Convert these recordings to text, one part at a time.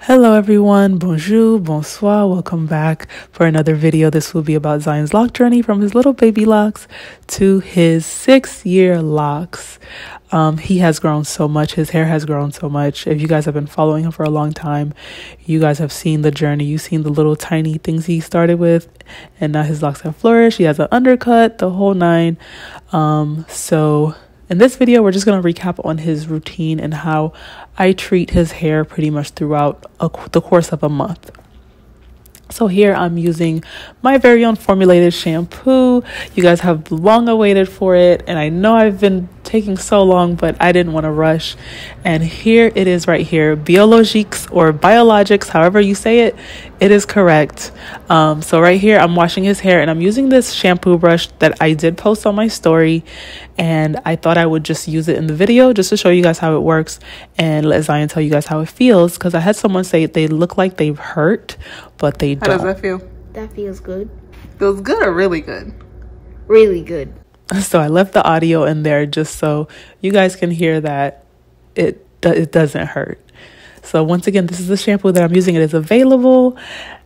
Hello everyone, bonjour, bonsoir, welcome back for another video. This will be about Zion's lock journey from his little baby locks to his 6-year locks. He has grown so much, his hair has grown so much. If you guys have been following him for a long time, you guys have seen the journey. You've seen the little tiny things he started with, and now his locks have flourished. He has an undercut, the whole nine. So in this video, we're just going to recap on his routine and how I treat his hair pretty much throughout the course of a month. So here I'm using my very own formulated shampoo. You guys have long awaited for it, and I know I've been taking so long, but I didn't want to rush. And here it is right here, Biologics or Biologics, however you say it, it is correct. So right here I'm washing his hair, and I'm using this shampoo brush that I did post on my story, and I thought I would just use it in the video just to show you guys how it works and let Zion tell you guys how it feels, because I had someone say they look like they've hurt, but they don't. How does that feel? That feels good. Feels good or really good? Really good. So I left the audio in there just so you guys can hear that it doesn't hurt. So once again, this is the shampoo that I'm using. It is available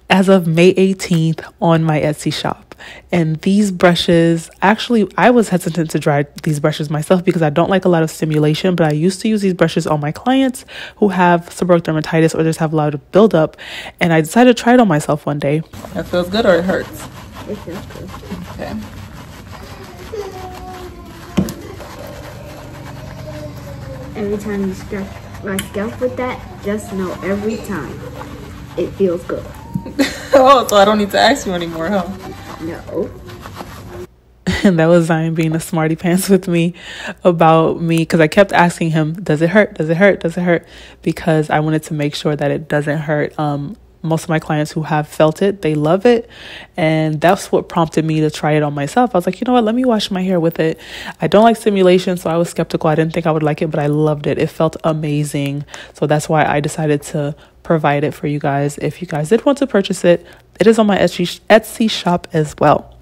as of May 18th on my Etsy shop. And these brushes, actually, I was hesitant to try these brushes myself because I don't like a lot of stimulation, but I used to use these brushes on my clients who have seborrheic dermatitis or just have a lot of buildup. And I decided to try it on myself one day. That feels good or it hurts? It feels good. Okay. Every time you scratch my scalp with that, just know every time it feels good. Oh, so I don't need to ask you anymore, huh? No. And that was Zion being a smarty pants with me about me, because I kept asking him, does it hurt? Does it hurt? Does it hurt? Because I wanted to make sure that it doesn't hurt. Most of my clients who have felt it, they love it. And that's what prompted me to try it on myself. I was like, you know what? Let me wash my hair with it. I don't like stimulation, so I was skeptical. I didn't think I would like it, but I loved it. It felt amazing. So that's why I decided to provide it for you guys. If you guys did want to purchase it, it is on my Etsy shop as well.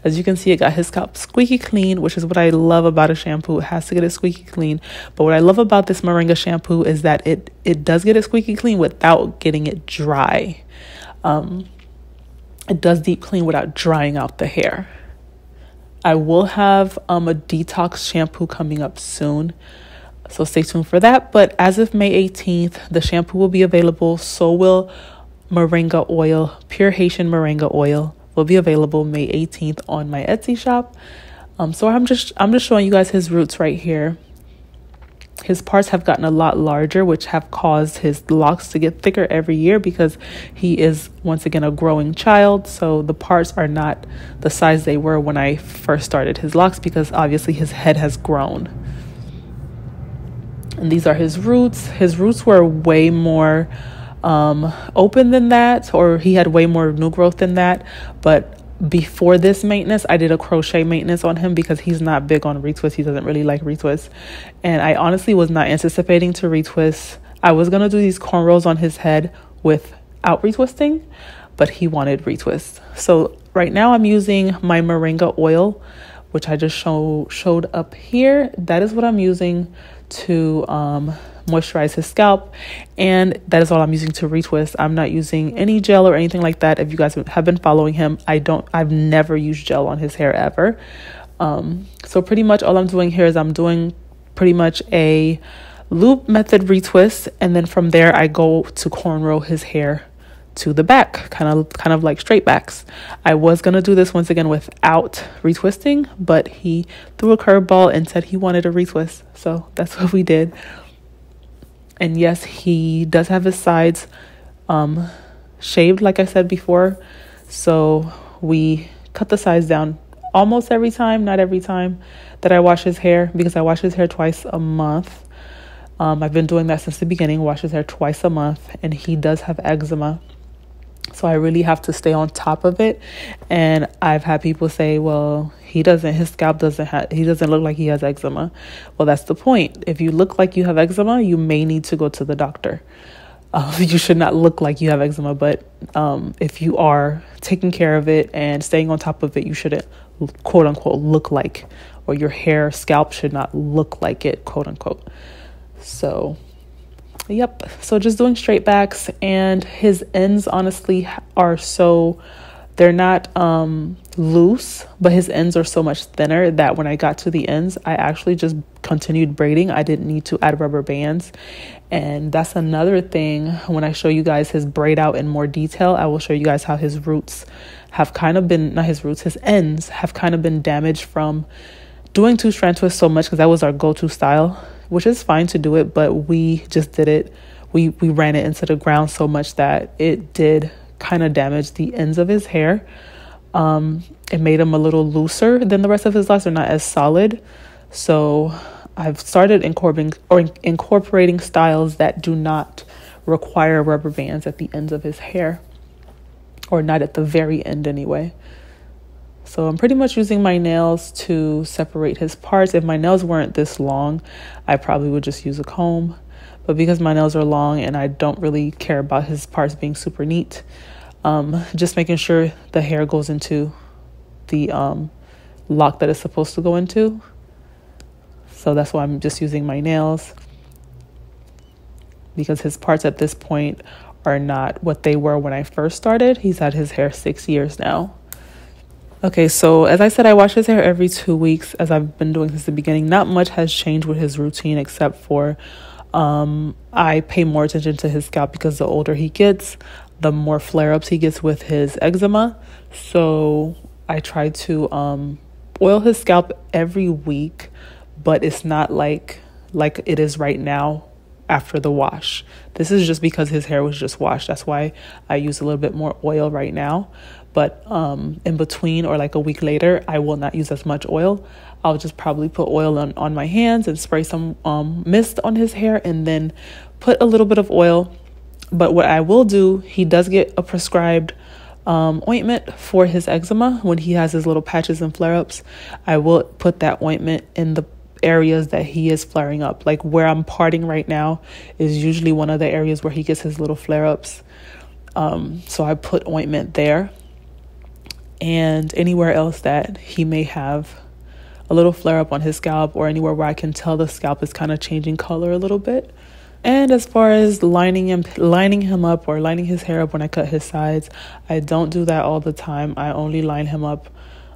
As you can see, it got his scalp squeaky clean, which is what I love about a shampoo. It has to get it squeaky clean. But what I love about this Moringa shampoo is that it does get it squeaky clean without getting it dry. It does deep clean without drying out the hair. I will have a detox shampoo coming up soon, so stay tuned for that. But as of May 18th, the shampoo will be available. So will Moringa oil, pure Haitian Moringa oil, will be available May 18th on my Etsy shop. So I'm just showing you guys his roots right here. His parts have gotten a lot larger, which have caused his locks to get thicker every year because he is once again a growing child. So the parts are not the size they were when I first started his locks, because obviously his head has grown. And these are his roots. His roots were way more open than that, or he had way more new growth than that. But before this maintenance, I did a crochet maintenance on him because he's not big on retwist. He doesn't really like retwist, and I honestly was not anticipating to retwist. I was gonna do these cornrows on his head without retwisting, but he wanted retwist. So right now I'm using my Moringa oil, which I just showed up here. That is what I'm using to moisturize his scalp, and that is all I'm using to retwist. I'm not using any gel or anything like that. If you guys have been following him, I've never used gel on his hair ever. So pretty much all I'm doing here is I'm doing pretty much a loop method retwist, and then from there I go to cornrow his hair to the back, kind of like straight backs. I was gonna do this once again without retwisting, but he threw a curveball and said he wanted a retwist, so that's what we did. And yes, he does have his sides shaved, like I said before. So we cut the sides down almost every time, not every time that I wash his hair, because I wash his hair twice a month. I've been doing that since the beginning, wash his hair twice a month, and he does have eczema. So I really have to stay on top of it. And I've had people say, well, his scalp he doesn't look like he has eczema. Well, that's the point. If you look like you have eczema, you may need to go to the doctor. You should not look like you have eczema, but if you are taking care of it and staying on top of it, you shouldn't, quote unquote, look like, or your scalp should not look like it, quote unquote. So Yep, so just doing straight backs, and his ends honestly are so, they're not loose, but his ends are so much thinner that when I got to the ends, I actually just continued braiding. I didn't need to add rubber bands. And that's another thing. When I show you guys his braid out in more detail, I will show you guys how his roots have kind of been, not his roots, his ends have kind of been damaged from doing two strand twists so much, because that was our go-to style, which is fine to do it, but we just did it. We ran it into the ground so much that it did kind of damage the ends of his hair. It made him a little looser than the rest of his locks. They're not as solid. So I've started incorporating styles that do not require rubber bands at the ends of his hair, or not at the very end anyway. So I'm pretty much using my nails to separate his parts. If my nails weren't this long, I probably would just use a comb. But because my nails are long and I don't really care about his parts being super neat, just making sure the hair goes into the lock that it's supposed to go into. So that's why I'm just using my nails, because his parts at this point are not what they were when I first started. He's had his hair 6 years now. Okay, so as I said, I wash his hair every 2 weeks, as I've been doing since the beginning. Not much has changed with his routine, except for I pay more attention to his scalp, because the older he gets, the more flare-ups he gets with his eczema. So I try to oil his scalp every week, but it's not like it is right now after the wash. This is just because his hair was just washed. That's why I use a little bit more oil right now. But in between, or like a week later, I will not use as much oil. I'll just probably put oil on my hands and spray some mist on his hair, and then put a little bit of oil. But what I will do, he does get a prescribed ointment for his eczema when he has his little patches and flare-ups. I will put that ointment in the areas that he is flaring up. Like where I'm parting right now is usually one of the areas where he gets his little flare-ups. So I put ointment there. And anywhere else that he may have a little flare up on his scalp, or anywhere where I can tell the scalp is kind of changing color a little bit. And as far as lining him up or lining his hair up when I cut his sides, I don't do that all the time. I only line him up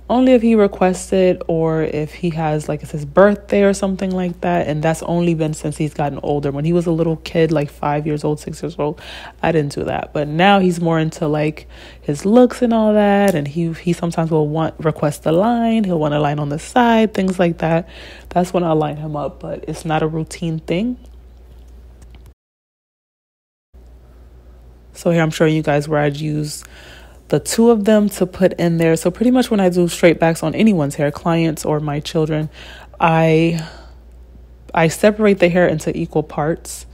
only if he requests it, or if he has, like, it's his birthday or something like that. And that's only been since he's gotten older. When he was a little kid, like 5 years old, 6 years old, I didn't do that. But now he's more into like his looks and all that, and he sometimes will request a line. He'll want a line on the side, things like that. That's when I'll line him up, but it's not a routine thing. So here I'm showing you guys where I'd use the two of them to put in there. So pretty much when I do straight backs on anyone's hair, clients or my children, I separate the hair into equal parts,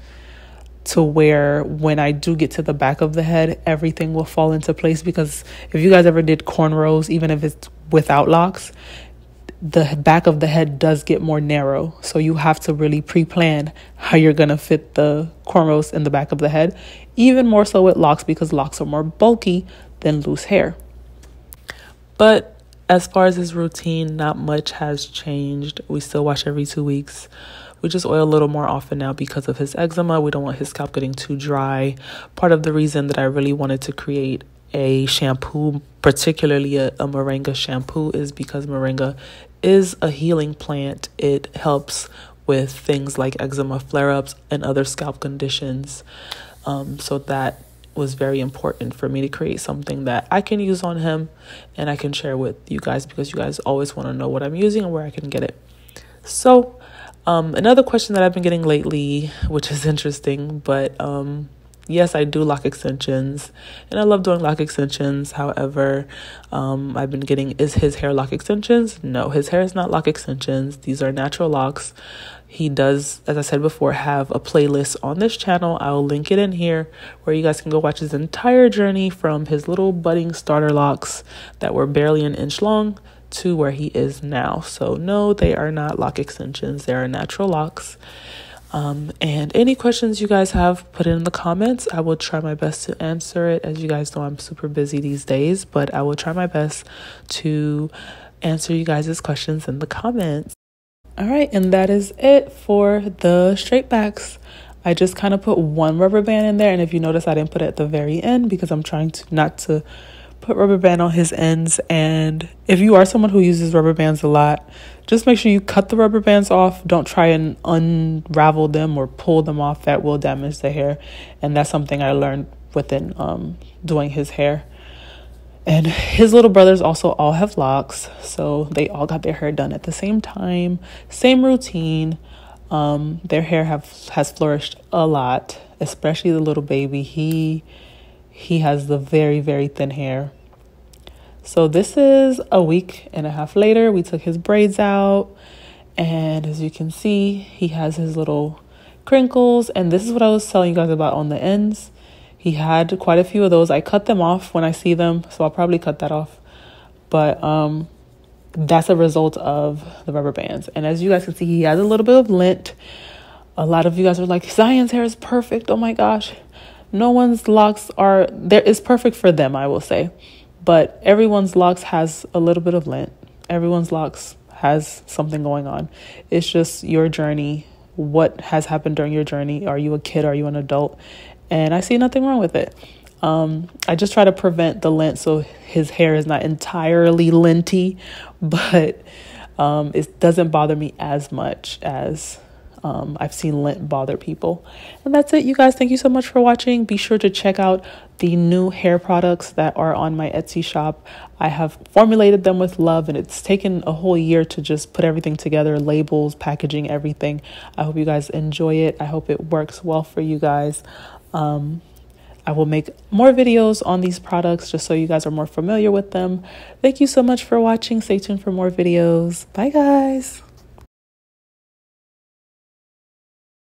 to where when I do get to the back of the head, everything will fall into place. Because if you guys ever did cornrows, even if it's without locks, the back of the head does get more narrow. So you have to really pre-plan how you're going to fit the cornrows in the back of the head, even more so with locks, because locks are more bulky than loose hair. But as far as his routine, not much has changed. We still wash every 2 weeks. We just oil a little more often now because of his eczema. We don't want his scalp getting too dry. Part of the reason that I really wanted to create a shampoo, particularly a moringa shampoo, is because moringa is a healing plant. It helps with things like eczema flare-ups and other scalp conditions. So that was very important for me to create something that I can use on him and I can share with you guys, because you guys always want to know what I'm using and where I can get it. So another question that I've been getting lately, which is interesting, but yes, I do lock extensions, and I love doing lock extensions. However, I've been getting, is his hair lock extensions? No, his hair is not lock extensions. These are natural locks. He does, as I said before, have a playlist on this channel. I'll link it in here, where you guys can go watch his entire journey from his little budding starter locks that were barely an inch long to where he is now. So no, they are not lock extensions. They are natural locks. And any questions you guys have, put it in the comments. I will try my best to answer it. As you guys know, I'm super busy these days, but I will try my best to answer you guys' questions in the comments. All right, and that is it for the straight backs. I just kind of put one rubber band in there, and if you notice, I didn't put it at the very end because I'm trying to not to put rubber band on his ends. And if you are someone who uses rubber bands a lot, just make sure you cut the rubber bands off. Don't try and unravel them or pull them off. That will damage the hair, and that's something I learned within doing his hair. And his little brothers also all have locks, so they all got their hair done at the same time, same routine. Their hair has flourished a lot, especially the little baby. He has the very, very thin hair. So this is a week and a half later. We took his braids out, and as you can see, he has his little crinkles. And this is what I was telling you guys about on the ends. He had quite a few of those. I cut them off when I see them, so I'll probably cut that off. But that's a result of the rubber bands. And as you guys can see, he has a little bit of lint. A lot of you guys are like, Zion's hair is perfect. Oh my gosh. No one's locks are there. It's perfect for them, I will say. But everyone's locks has a little bit of lint. Everyone's locks has something going on. It's just your journey. What has happened during your journey? Are you a kid? Are you an adult? And I see nothing wrong with it. I just try to prevent the lint so his hair is not entirely linty, but it doesn't bother me as much as I've seen lint bother people. And that's it, you guys. Thank you so much for watching. Be sure to check out the new hair products that are on my Etsy shop. I have formulated them with love, and it's taken a whole year to just put everything together, labels, packaging, everything. I hope you guys enjoy it. I hope it works well for you guys. I will make more videos on these products just so you guys are more familiar with them. Thank you so much for watching. Stay tuned for more videos. Bye, guys.